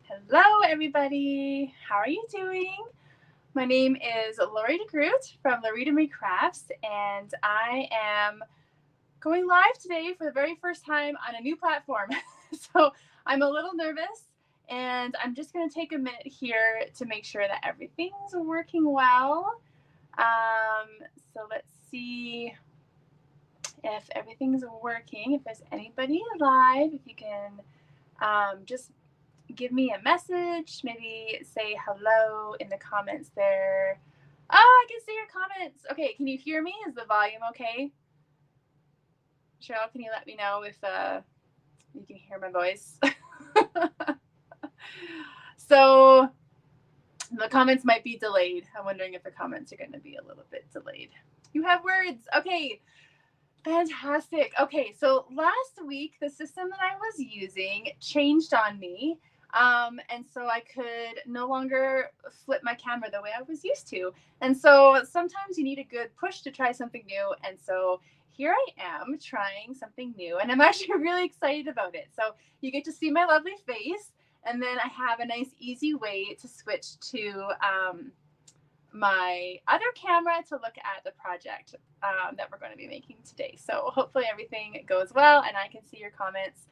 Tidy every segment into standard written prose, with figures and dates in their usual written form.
Hello, everybody. How are you doing? My name is Lori DeGroot from Lorita Marie Crafts, and I am going live today for the very first time on a new platform. So I'm a little nervous, and I'm just going to take a minute here to make sure that everything's working well. So let's see if everything's working. If there's anybody live, if you can just give me a message, maybe say hello in the comments there. Oh, I can see your comments. Okay, can you hear me? Is the volume okay? Cheryl, can you let me know if you can hear my voice? So the comments might be delayed. I'm wondering if the comments are going to be a little bit delayed. You have words. Okay. Fantastic. Okay, so last week the system that I was using changed on me. And so I could no longer flip my camera the way I was used to. And so sometimes you need a good push to try something new. And so here I am trying something new, and I'm actually really excited about it. So you get to see my lovely face, and then I have a nice easy way to switch to my other camera to look at the project that we're going to be making today. So hopefully everything goes well and I can see your comments.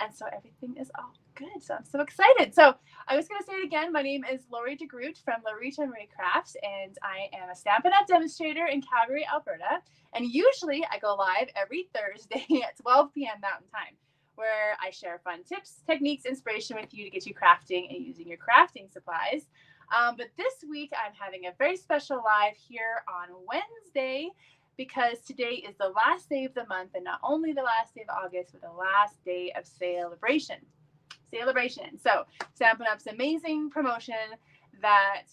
And so everything is all good. So I'm so excited. So I was going to say it again. My name is Lori DeGroot from Lorita Marie Crafts, and I am a Stampin' Up! Demonstrator in Calgary, Alberta. And usually I go live every Thursday at 12 p.m. Mountain Time, where I share fun tips, techniques, inspiration with you to get you crafting and using your crafting supplies. But this week I'm having a very special live here on Wednesday, because today is the last day of the month, and not only the last day of August, but the last day of Sale-a-bration. Sale-a-bration. So Stampin' Up's amazing promotion that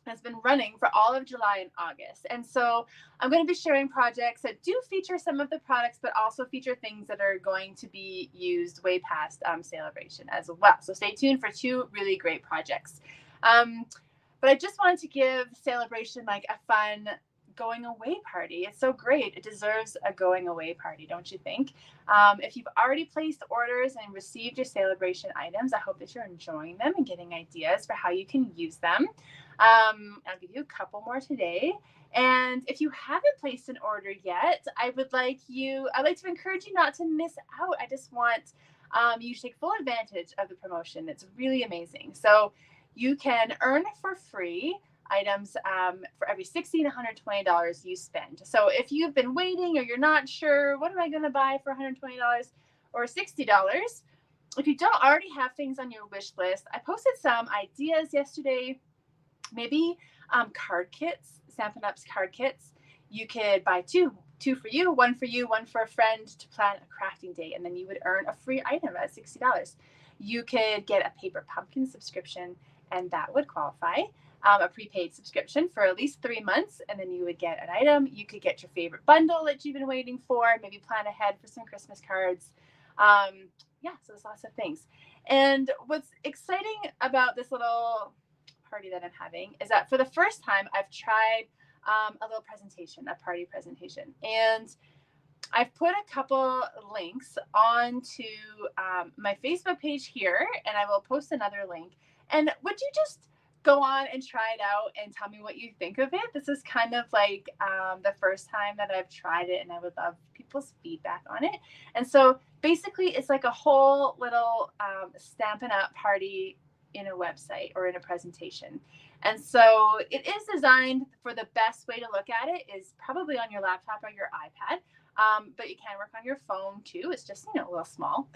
has been running for all of July and August. And so I'm going to be sharing projects that do feature some of the products, but also feature things that are going to be used way past Sale-a-bration as well. So stay tuned for two really great projects. But I just wanted to give Sale-a-bration like a fun going away party. It's so great. It deserves a going away party, don't you think? If you've already placed orders and received your Sale-a-bration items, I hope that you're enjoying them and getting ideas for how you can use them. I'll give you a couple more today. And if you haven't placed an order yet, I'd like to encourage you not to miss out. I just want you to take full advantage of the promotion. It's really amazing. So you can earn for free items for every $60 and $120 you spend. So if you've been waiting or you're not sure, what am I going to buy for $120 or $60? If you don't already have things on your wish list, I posted some ideas yesterday. Maybe card kits, Stampin' Up's card kits. You could buy two for you, one for a friend to plan a crafting day, and then you would earn a free item at $60. You could get a paper pumpkin subscription, and that would qualify. A prepaid subscription for at least 3 months, and then you would get an item. You could get your favorite bundle that you've been waiting for, maybe plan ahead for some Christmas cards. So there's lots of things. And what's exciting about this little party that I'm having is that for the first time I've tried a little presentation, a party presentation. And I've put a couple links onto my Facebook page here, and I will post another link. And would you just go on and try it out and tell me what you think of it? This is kind of like the first time that I've tried it, and I would love people's feedback on it. And so basically it's like a whole little Stampin' Up party in a website or in a presentation. And so it is designed for the best way to look at it is probably on your laptop or your iPad. But you can work on your phone too. It's just, a little small.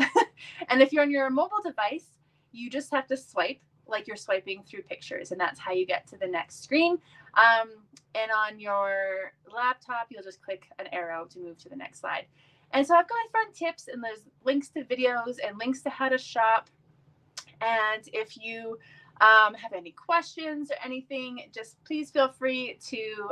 And if you're on your mobile device, you just have to swipe like you're swiping through pictures, and that's how you get to the next screen. And on your laptop, you'll just click an arrow to move to the next slide. And so I've got fun tips, and there's links to videos and links to how to shop. And if you have any questions or anything, just please feel free to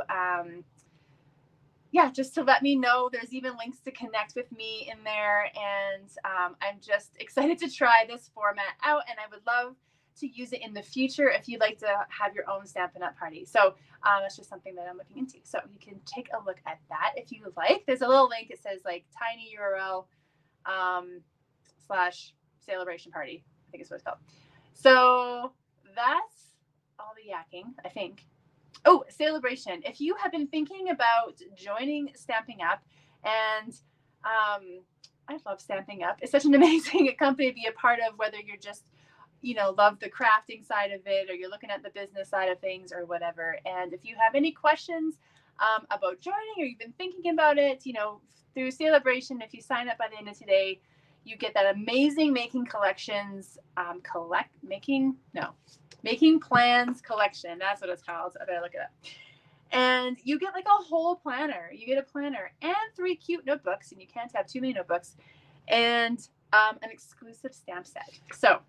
just to let me know. There's even links to connect with me in there. And I'm just excited to try this format out, and I would love to use it in the future if you'd like to have your own Stampin' Up! Party. So it's just something that I'm looking into. So you can take a look at that if you like. There's a little link. It says like tiny URL / Sale-a-bration party, I think is what it's called. So that's all the yakking, I think. Oh, Sale-a-bration. If you have been thinking about joining Stampin' Up, and I love Stampin' Up. It's such an amazing company to be a part of, whether you're just, love the crafting side of it, or you're looking at the business side of things or whatever. And if you have any questions about joining, or you've been thinking about it, through Sale-a-bration, if you sign up by the end of today, you get that amazing Making Collections, Making Plans collection. That's what it's called. I better look it up. And you get like a whole planner. You get a planner and 3 cute notebooks, and you can't have too many notebooks, and an exclusive stamp set. So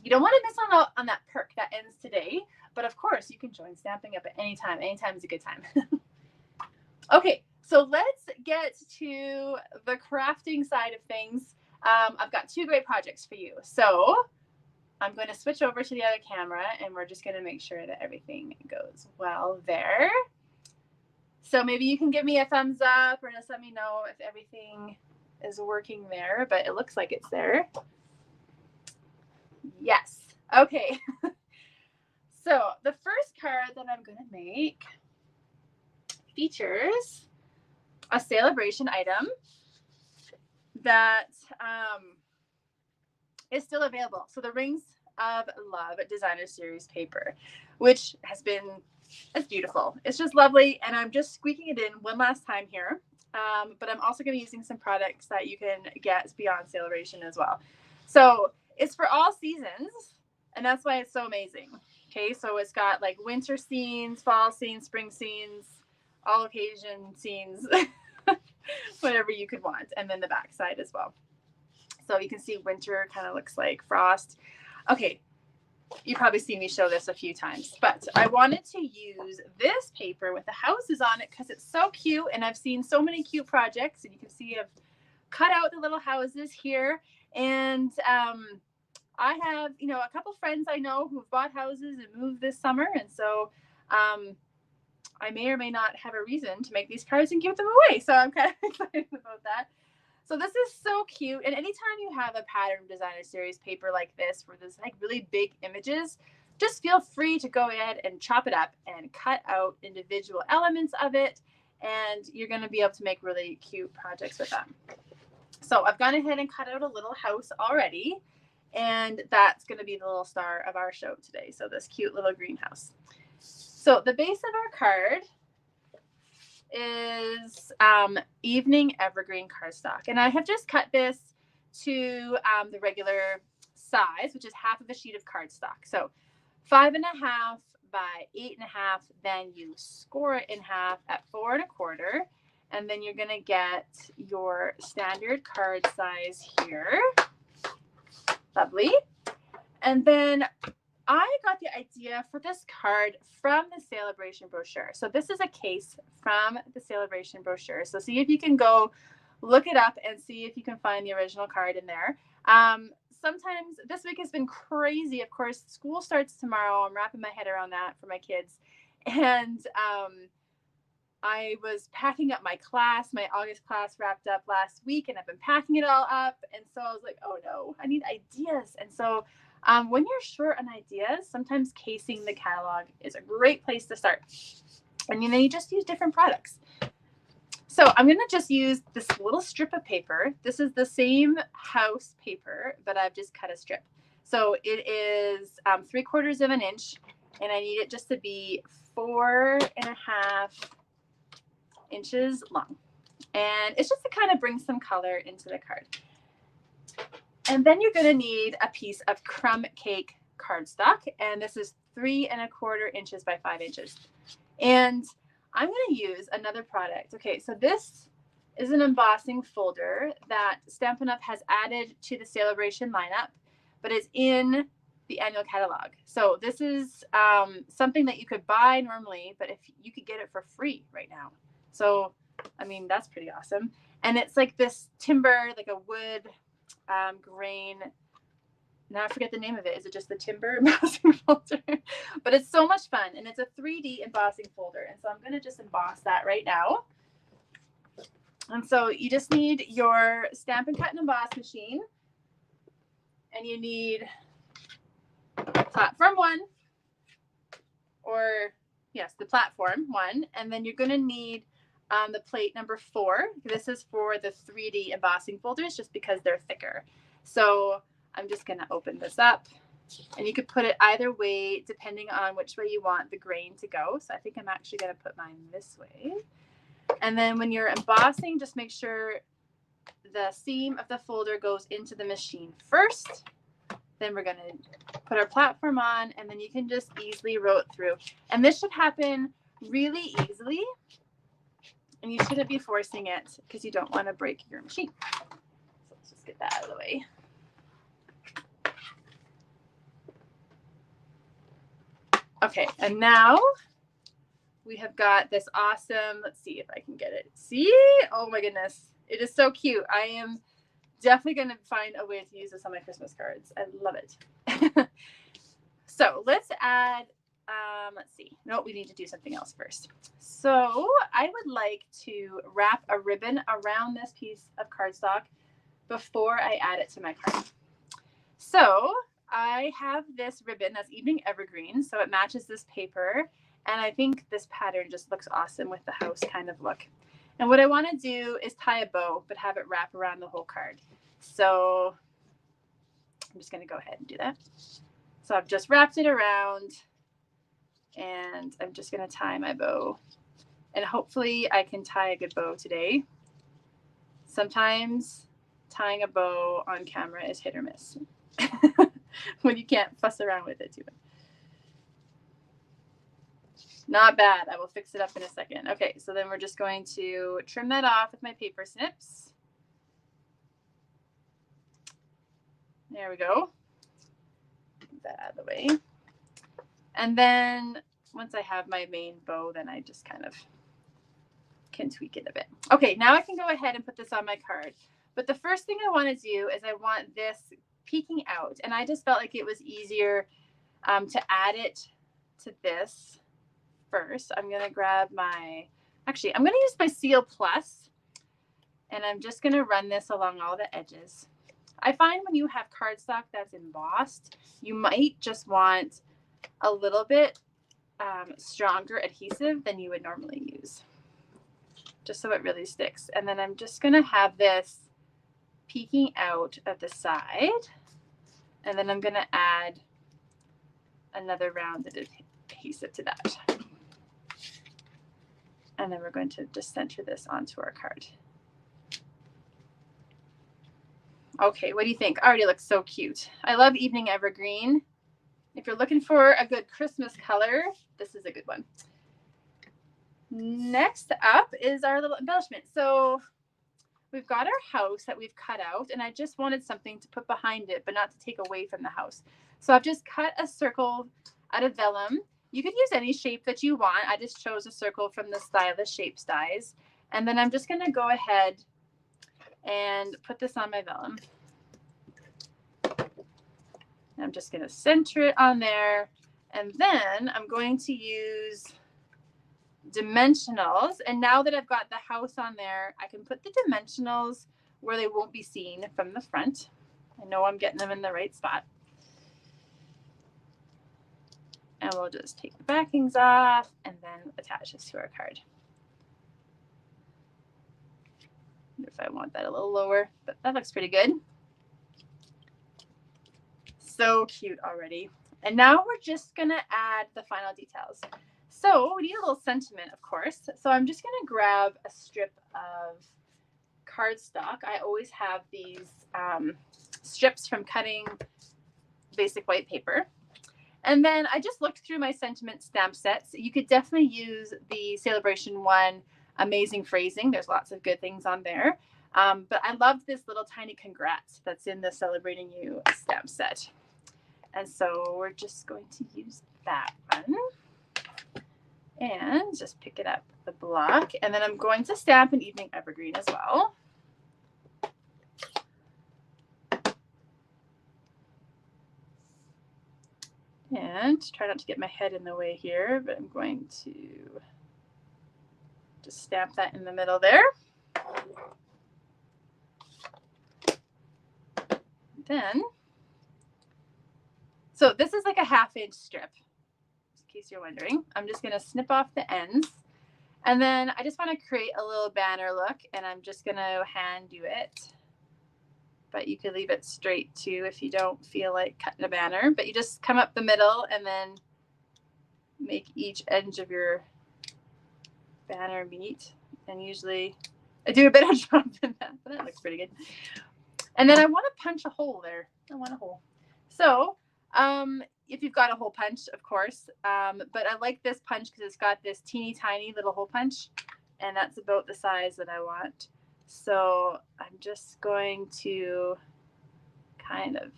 you don't want to miss out on that perk that ends today. But of course, you can join Stampin' Up at any time. Anytime is a good time. Okay, so let's get to the crafting side of things. I've got 2 great projects for you. So I'm going to switch over to the other camera, and we're just going to make sure that everything goes well there. So maybe you can give me a thumbs up, or just let me know if everything is working there, but it looks like it's there. Yes. Okay. So the first card that I'm going to make features a Sale-a-bration item that is still available. So the Rings of Love Designer Series paper, which has been, it's beautiful. It's just lovely. And I'm just squeaking it in one last time here. But I'm also going to be using some products that you can get beyond Sale-a-bration as well. So it's for all seasons, and that's why it's so amazing. Okay, so it's got like winter scenes, fall scenes, spring scenes, all occasion scenes, whatever you could want. And then the back side as well. So you can see winter kind of looks like frost. Okay, you've probably seen me show this a few times, but I wanted to use this paper with the houses on it because it's so cute, and I've seen so many cute projects, and you can see I've cut out the little houses here, and I have, a couple friends I know who've bought houses and moved this summer, and so I may or may not have a reason to make these cards and give them away, so I'm kind of excited about that. So this is so cute. And anytime you have a pattern designer series paper like this, where there's like really big images, just feel free to go ahead and chop it up and cut out individual elements of it. And you're going to be able to make really cute projects with them. So I've gone ahead and cut out a little house already. And that's going to be the little star of our show today. So this cute little greenhouse. So the base of our card is Evening Evergreen cardstock, and I have just cut this to the regular size, which is half of a sheet of cardstock. So 5.5 by 8.5. Then you score it in half at 4 1/4, and then you're gonna get your standard card size here. Lovely. And then I got the idea for this card from the Sale-a-bration brochure. So this is a case from the Sale-a-bration brochure. So see if you can go look it up and see if you can find the original card in there. Sometimes this week has been crazy. Of course, school starts tomorrow. I'm wrapping my head around that for my kids. And I was packing up my class. My August class wrapped up last week, and I've been packing it all up. And so I was like, oh no, I need ideas. And so when you're short on ideas, sometimes casing the catalog is a great place to start. And you just use different products. So I'm going to just use this little strip of paper. This is the same house paper, but I've just cut a strip. So it is 3/4 of an inch, and I need it just to be 4.5 inches long. And it's just to kind of bring some color into the card. And then you're going to need a piece of crumb cake cardstock, and this is 3 1/4 inches by 5 inches. And I'm going to use another product. Okay, so this is an embossing folder that Stampin' Up has added to the Sale-a-bration lineup, but it's in the annual catalog. So this is something that you could buy normally, but if you could get it for free right now. So, I mean, that's pretty awesome. And it's like this timber, like a wood grain. Now I forget the name of it. Is it just the timber embossing folder? But it's so much fun, and it's a 3D embossing folder. And so I'm going to just emboss that right now. And so you just need your Stampin' Cut and Emboss machine, and you need platform 1, or yes, the platform 1, and then you're going to need the plate number 4. This is for the 3D embossing folders just because they're thicker. So I'm just going to open this up, and you could put it either way depending on which way you want the grain to go. So I think I'm actually going to put mine this way. And then when you're embossing, just make sure the seam of the folder goes into the machine first. Then we're going to put our platform on, and then you can just easily roll it through. And this should happen really easily, and you shouldn't be forcing it because you don't want to break your machine. So let's just get that out of the way. Okay, and now we have got this awesome, let's see if I can get it. See? Oh my goodness. It is so cute. I am definitely going to find a way to use this on my Christmas cards. I love it. So let's add, let's see. No, we need to do something else first. So I would like to wrap a ribbon around this piece of cardstock before I add it to my card. So I have this ribbon that's Evening Evergreen, so it matches this paper. And I think this pattern just looks awesome with the house kind of look. And what I want to do is tie a bow, but have it wrap around the whole card. So I'm just going to go ahead and do that. So I've just wrapped it around, and I'm just going to tie my bow. And hopefully I can tie a good bow today. Sometimes tying a bow on camera is hit or miss when you can't fuss around with it too much. Not bad. I will fix it up in a second. Okay, so then we're just going to trim that off with my paper snips. There we go. Get that out of the way. And then once I have my main bow, then I just kind of can tweak it a bit. Okay, now I can go ahead and put this on my card. But the first thing I want to do is I want this peeking out. And I just felt like it was easier to add it to this first. I'm going to grab my, actually, I'm going to use my Seal Plus, and I'm just going to run this along all the edges. I find when you have cardstock that's embossed, you might just want a little bit stronger adhesive than you would normally use, just so it really sticks. And then I'm just going to have this peeking out of the side, and then I'm going to add another round of adhesive to that. And then we're going to just center this onto our card. Okay, what do you think? Already looks so cute. I love Evening Evergreen. If you're looking for a good Christmas color, this is a good one. Next up is our little embellishment. So we've got our house that we've cut out, and I just wanted something to put behind it, but not to take away from the house. So I've just cut a circle out of vellum. You could use any shape that you want. I just chose a circle from the Stylish Shapes dies. And then I'm just going to go ahead and put this on my vellum. I'm just going to center it on there. And then I'm going to use dimensionals. And now that I've got the house on there, I can put the dimensionals where they won't be seen from the front. I know I'm getting them in the right spot. And we'll just take the backings off and then attach this to our card. If I want that a little lower, but that looks pretty good. So cute already. And now we're just going to add the final details. So we need a little sentiment, of course. So I'm just going to grab a strip of cardstock. I always have these strips from cutting basic white paper. And then I just looked through my sentiment stamp sets. You could definitely use the Sale-a-bration one, Amazing Phrasing. There's lots of good things on there. But I love this little tiny congrats that's in the Celebrating You stamp set. And so we're just going to use that one. And just pick it up the block. And then I'm going to stamp an Evening Evergreen as well. And try not to get my head in the way here, but I'm going to just stamp that in the middle there. Then So this is like a 1/2-inch strip, in case you're wondering. I'm just going to snip off the ends. And then I just want to create a little banner look, and I'm just going to hand do it. But you could leave it straight too if you don't feel like cutting a banner. But you just come up the middle and then make each edge of your banner meet. And usually I do a bit of jump in that, but that looks pretty good. And then I want to punch a hole there. I want a hole. So if you've got a hole punch, of course. But I like this punch because it's got this teeny tiny little hole punch. And that's about the size that I want. So I'm just going to kind of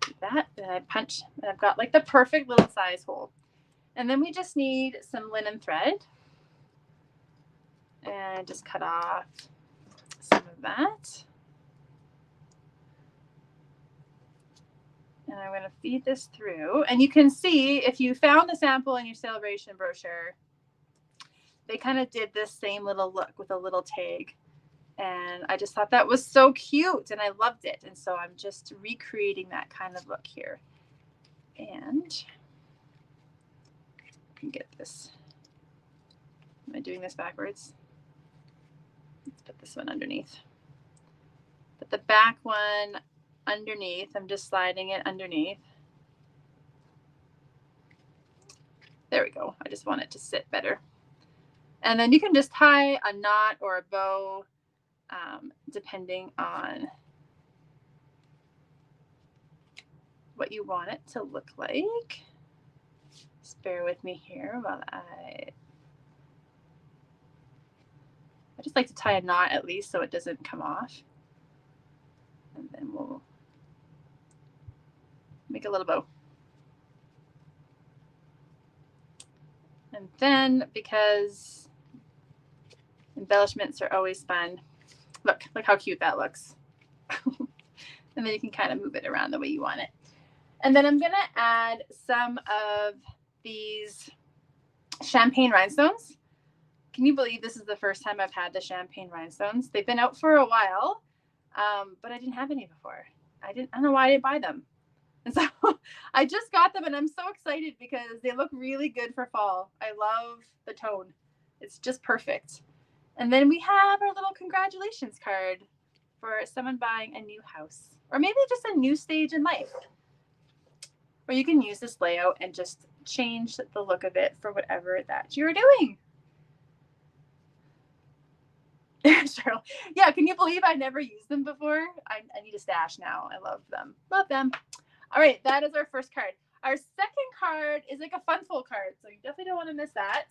do that. Then I punch, and I've got like the perfect little size hole. And then we just need some linen thread. And just cut off some of that. And I'm going to feed this through. And you can see, if you found the sample in your Sale-a-bration brochure, they kind of did this same little look with a little tag. And I just thought that was so cute, and I loved it. And so I'm just recreating that kind of look here. And I can get this. Am I doing this backwards? Let's put this one underneath. Put the back one underneath. I'm just sliding it underneath. There we go. I just want it to sit better. And then you can just tie a knot or a bow, depending on what you want it to look like. Just bear with me here while I just like to tie a knot at least so it doesn't come off. And then we'll make a little bow. And then, because embellishments are always fun, look how cute that looks. And then you can kind of move it around the way you want it. And then I'm going to add some of these champagne rhinestones. Can you believe this is the first time I've had the champagne rhinestones? They've been out for a while, but I didn't have any before. I don't know why I didn't buy them. And so I just got them, and I'm so excited because they look really good for fall. I love the tone. It's just perfect. And then we have our little congratulations card for someone buying a new house, or maybe just a new stage in life. Or you can use this layout and just change the look of it for whatever that you're doing. Cheryl, yeah, can you believe I never used them before? I need a stash now. I love them. Love them. All right, that is our first card. Our second card is like a fun fold card, so you definitely don't want to miss that.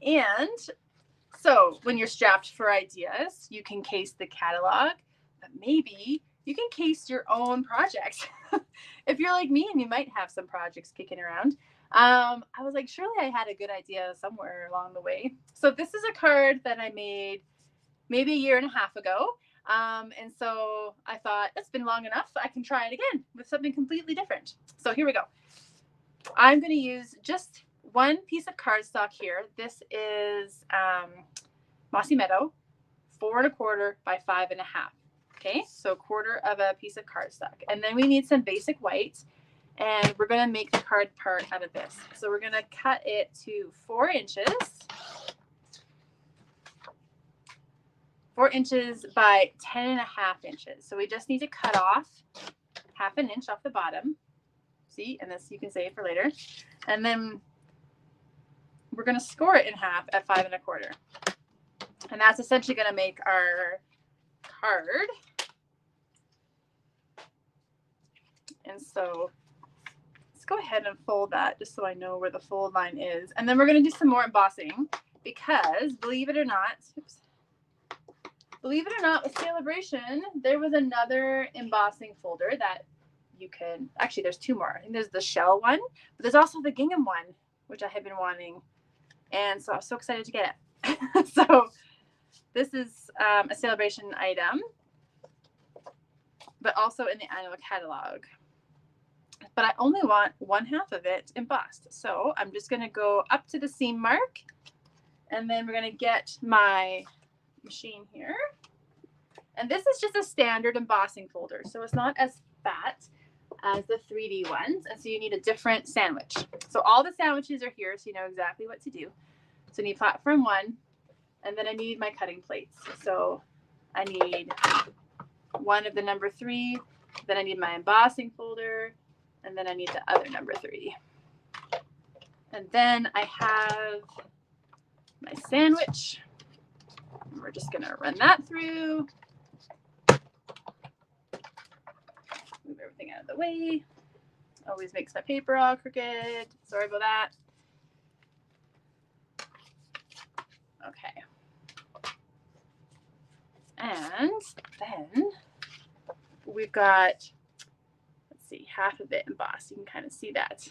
And so when you're strapped for ideas, you can case the catalog, but maybe you can case your own projects. If you're like me and you might have some projects kicking around, I was like, surely I had a good idea somewhere along the way. So this is a card that I made maybe 1.5 years ago. And so I thought, it's been long enough. I can try it again with something completely different. So here we go. I'm going to use just one piece of cardstock here. This is Mossy Meadow, 4 1/4 by 5 1/2. Okay, so 1/4 of a piece of cardstock. And then we need some basic white, and we're going to make the card part out of this. So we're going to cut it to 4 inches. 4 inches by 10 1/2 inches. So we just need to cut off 1/2 inch off the bottom. See, and this you can save for later. And then we're going to score it in half at 5 1/4. And that's essentially going to make our card. And so let's go ahead and fold that just so I know where the fold line is. And then we're going to do some more embossing because, believe it or not, with Sale-a-bration, there was another embossing folder that you can, actually there's 2 more. I think there's the shell one, but there's also the gingham one, which I have been wanting. And so I was so excited to get it. So this is a Sale-a-bration item, but also in the annual catalog. But I only want 1/2 of it embossed. So I'm just going to go up to the seam mark, and then we're going to get my machine here. And this is just a standard embossing folder, so it's not as fat as the 3D ones. And so you need a different sandwich. So all the sandwiches are here, so you know exactly what to do. So I need platform 1, and then I need my cutting plates. So I need one of the number 3, then I need my embossing folder, and then I need the other number 3. And then I have my sandwich. And we're just gonna run that through. Move everything out of the way. Always makes my paper all crooked. Sorry about that. Okay. And then we've got, let's see, half of it embossed. You can kind of see that.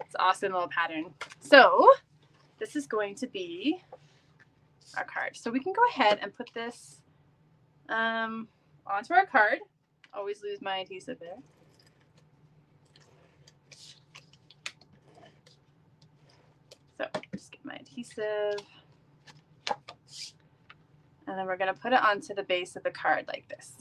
It's awesome little pattern. So this is going to be our card. So we can go ahead and put this onto our card. Always lose my adhesive there. So just get my adhesive. And then we're going to put it onto the base of the card like this.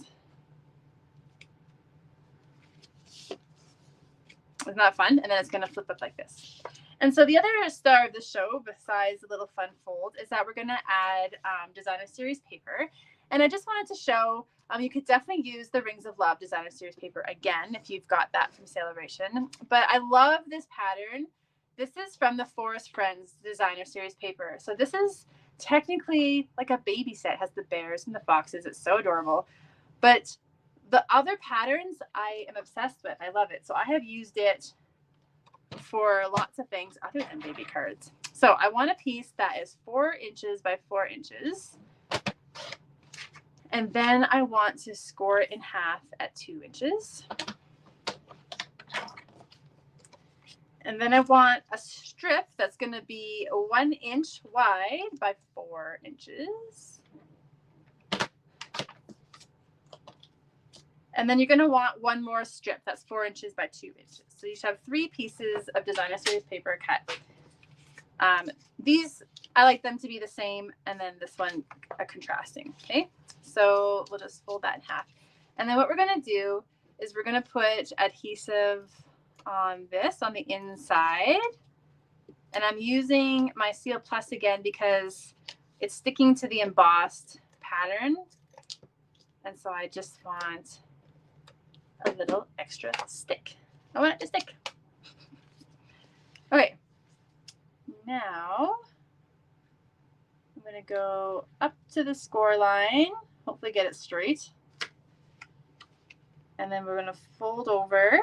Isn't that fun? And then it's going to flip up like this. And so the other star of the show, besides the little fun fold, is that we're going to add Designer Series paper. And I just wanted to show, you could definitely use the Rings of Love Designer Series paper again if you've got that from Sale-a-bration. But I love this pattern. This is from the Forest Friends Designer Series paper. So this is technically like a baby set. It has the bears and the foxes. It's so adorable. But the other patterns I am obsessed with. I love it. So I have used it for lots of things other than baby cards. So I want a piece that is 4 inches by 4 inches. And then I want to score it in half at 2 inches. And then I want a strip that's going to be 1 inch wide by 4 inches. And then you're going to want one more strip that's 4 inches by 2 inches. So you should have 3 pieces of Designer Series paper cut. These, I like them to be the same, and then this one a contrasting. Okay, so we'll just fold that in half. And then what we're going to do is we're going to put adhesive on this on the inside. And I'm using my Seal Plus again because it's sticking to the embossed pattern. And so I just want a little extra stick. I want it to stick. Okay. Now I'm going to go up to the score line, hopefully get it straight. And then we're going to fold over.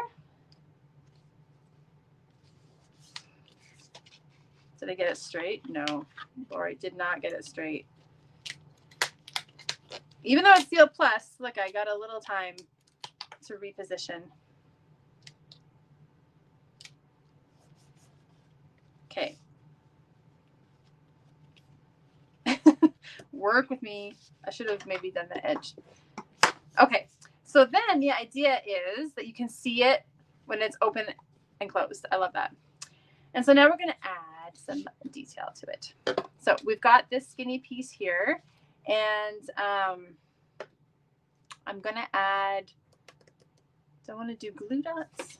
Did I get it straight? No, Lori did not get it straight. Even though it's Seal Plus, look, I got a little time to reposition. Okay. Work with me. I should have maybe done the edge. Okay, so then the idea is that you can see it when it's open and closed. I love that. And so now we're going to add some detail to it. So we've got this skinny piece here, and I'm going to add, do I want to do glue dots?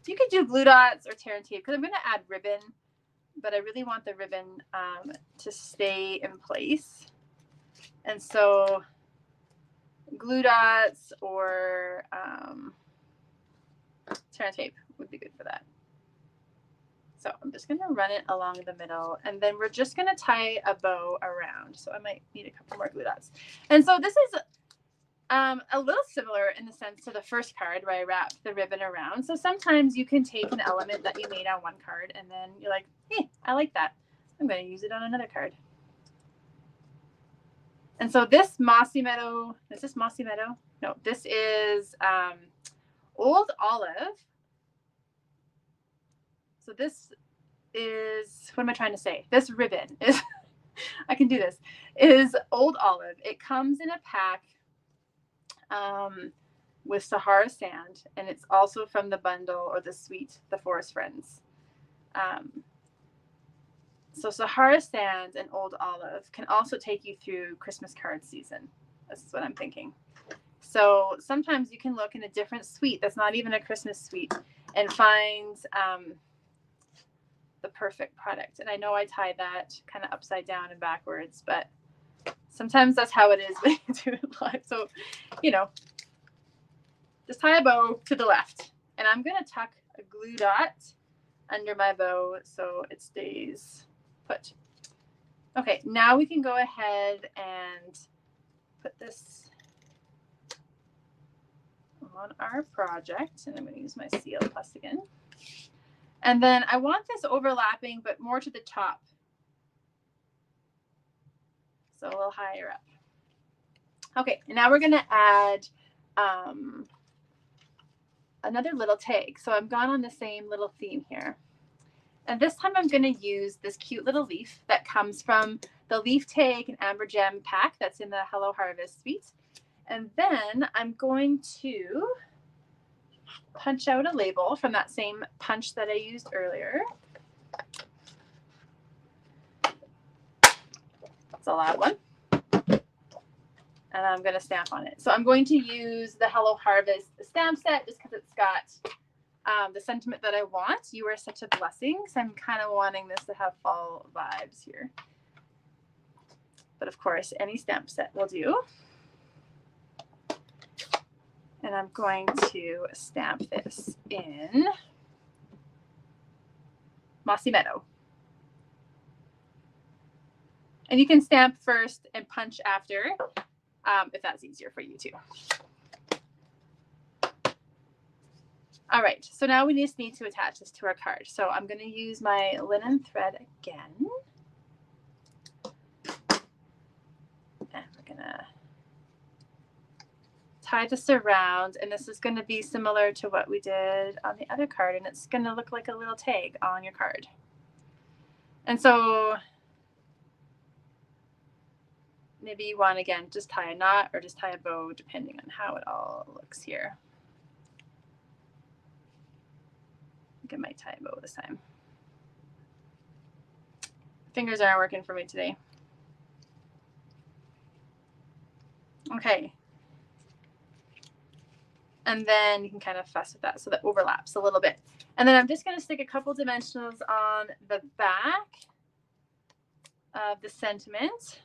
You could do glue dots or tear and tape because I'm going to add ribbon, but I really want the ribbon to stay in place. And so glue dots or tear and tape would be good for that. So I'm just going to run it along the middle, and then we're just going to tie a bow around. So I might need a couple more glue dots. And so this is a little similar in the sense to the first card where I wrapped the ribbon around. So sometimes you can take an element that you made on one card, and then you're like, hey, I like that. I'm going to use it on another card. And so this Mossy Meadow, is this Mossy Meadow? No, this is Old Olive. So this is, what am I trying to say? This ribbon is, I can do this, is Old Olive. It comes in a pack with Sahara Sand, and it's also from the bundle or the suite, the Forest Friends. So Sahara Sand and Old Olive can also take you through Christmas card season. This is what I'm thinking. So so sometimes you can look in a different suite that's not even a Christmas suite and find the perfect product. And I know I tied that kind of upside down and backwards, but sometimes that's how it is when you do it live. So, you know, just tie a bow to the left. And I'm going to tuck a glue dot under my bow so it stays put. Okay, now we can go ahead and put this on our project. And I'm going to use my Seal Plus again. And then I want this overlapping, but more to the top. So a little higher up. Okay, and now we're going to add another little tag. So I've gone on the same little theme here. And this time I'm going to use this cute little leaf that comes from the Leaf Tag and Amber Gem pack that's in the Hello Harvest suite. And then I'm going to punch out a label from that same punch that I used earlier. That's a loud one. And I'm going to stamp on it. So I'm going to use the Hello Harvest stamp set just because it's got the sentiment that I want. You are such a blessing. So I'm kind of wanting this to have fall vibes here. But of course, any stamp set will do. And I'm going to stamp this in Mossy Meadow. And you can stamp first and punch after if that's easier for you too. All right, so now we just need to attach this to our card. So I'm going to use my linen thread again. And we're going to tie this around, and this is going to be similar to what we did on the other card, and it's going to look like a little tag on your card. And so maybe you want, again, just tie a knot or just tie a bow, depending on how it all looks here. I think I might tie a bow this time. Fingers aren't working for me today. Okay. And then you can kind of fuss with that so that overlaps a little bit. And then I'm just going to stick a couple dimensionals on the back of the sentiment.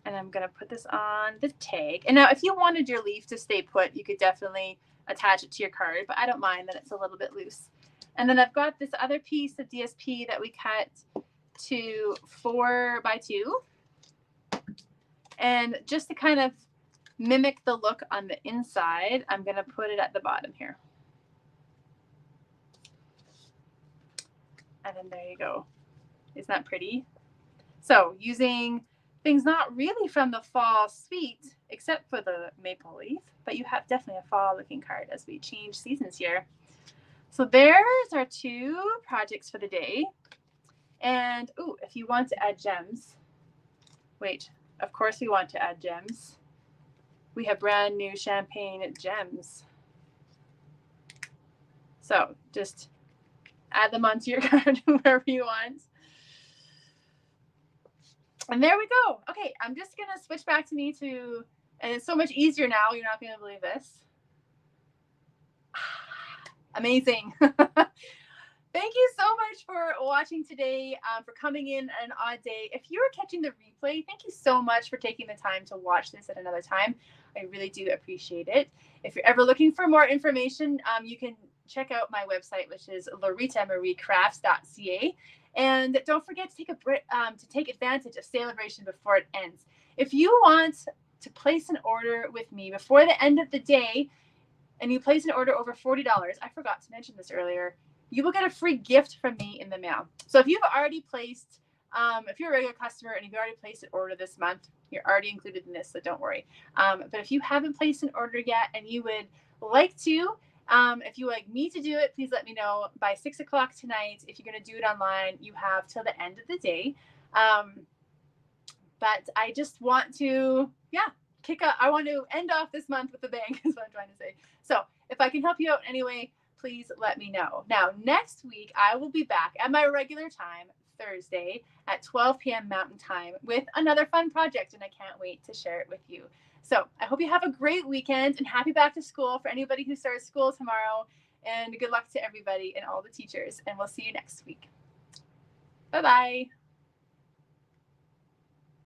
And I'm going to put this on the tag. And now if you wanted your leaf to stay put, you could definitely attach it to your card, but I don't mind that it's a little bit loose. And then I've got this other piece of DSP that we cut to 4 by 2. And just to kind of mimic the look on the inside, I'm going to put it at the bottom here. And then there you go. Isn't that pretty? So using things not really from the fall suite, except for the maple leaf, but you have definitely a fall looking card as we change seasons here. So there's our 2 projects for the day. And ooh, if you want to add gems, wait, of course we want to add gems. We have brand new champagne gems. So just add them onto your card wherever you want. And there we go. Okay, I'm just going to switch back to me to, and it's so much easier now. You're not going to believe this. Amazing. Thank you so much for watching today, for coming in an odd day. If you're catching the replay, thank you so much for taking the time to watch this at another time. I really do appreciate it. If you're ever looking for more information, you can check out my website, which is LoritaMarieCrafts.ca. And don't forget to take advantage of Sale-a-bration before it ends. If you want to place an order with me before the end of the day, and you place an order over $40, I forgot to mention this earlier, you will get a free gift from me in the mail. So if you've already placed, if you're a regular customer and you've already placed an order this month, you're already included in this, so don't worry. But if you haven't placed an order yet and you would like to, if you would like me to do it, please let me know by 6 o'clock tonight. If you're going to do it online, you have till the end of the day. But I just want to, I want to end off this month with a bang is what I'm trying to say. So if I can help you out anyway, please let me know. Now, next week, I will be back at my regular time, Thursday at 12 p.m. Mountain Time with another fun project, and I can't wait to share it with you. So I hope you have a great weekend and happy back to school for anybody who starts school tomorrow, and good luck to everybody and all the teachers, and we'll see you next week. Bye-bye.